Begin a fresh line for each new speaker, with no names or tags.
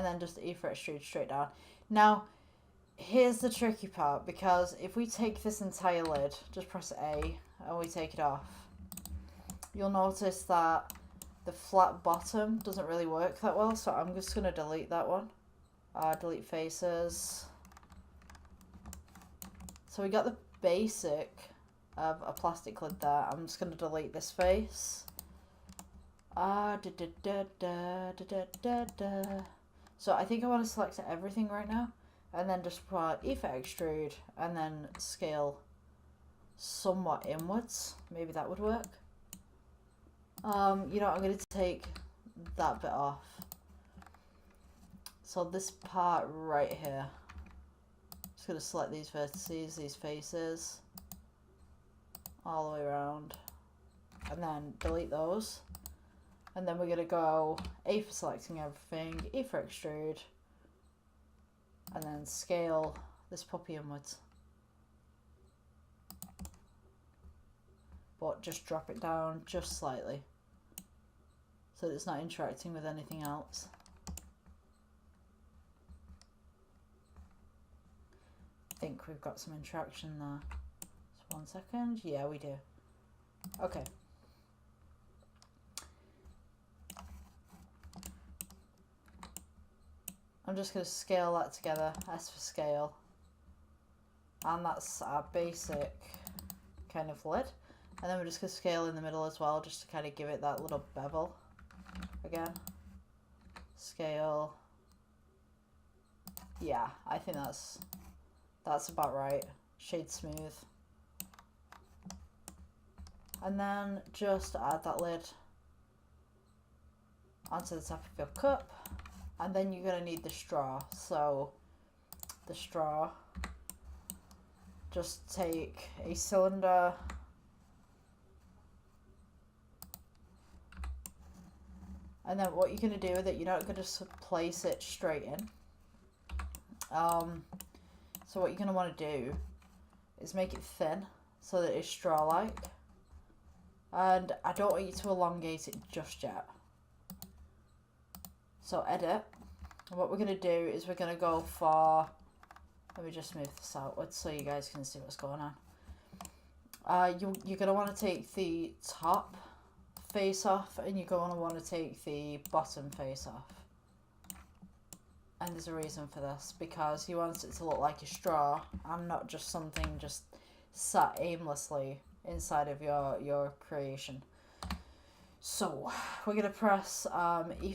then just E for extrude straight down. Now, here's the tricky part, because if we take this entire lid, just press A, and we take it off, you'll notice that the flat bottom doesn't really work that well, so I'm just going to delete that one. Delete faces. So we got the basic of a plastic lid there. I'm just going to delete this face. So I think I want to select everything right now, and then just put E for extrude, and then scale somewhat inwards. Maybe that would work. You know, I'm going to take that bit off. So this part right here, just going to select these vertices, these faces, all the way around, and then delete those. And then we're going to go A for selecting everything, E for extrude, and then scale this puppy inwards. But just drop it down just slightly, so that it's not interacting with anything else. I think we've got some interaction there. Just 1 second. Yeah, we do. Okay. I'm just going to scale that together, S for scale. And that's our basic kind of lid. And then we're just going to scale in the middle as well, just to kind of give it that little bevel. Again. Scale. Yeah, I think that's about right. Shade smooth. And then just add that lid onto the top of your cup. And then you're going to need the straw. So the straw, just take a cylinder, and then what you're going to do with it, you're not going to just place it straight in. So what you're going to want to do is make it thin so that it's straw-like. And I don't want you to elongate it just yet. So edit, and what we're going to do is we're going to go for, let me just move this outwards so you guys can see what's going on. You're going to want to take the top face off, and you're going to want to take the bottom face off. And there's a reason for this, because you want it to look like a straw and not just something just sat aimlessly inside of your creation. So we're going to press E for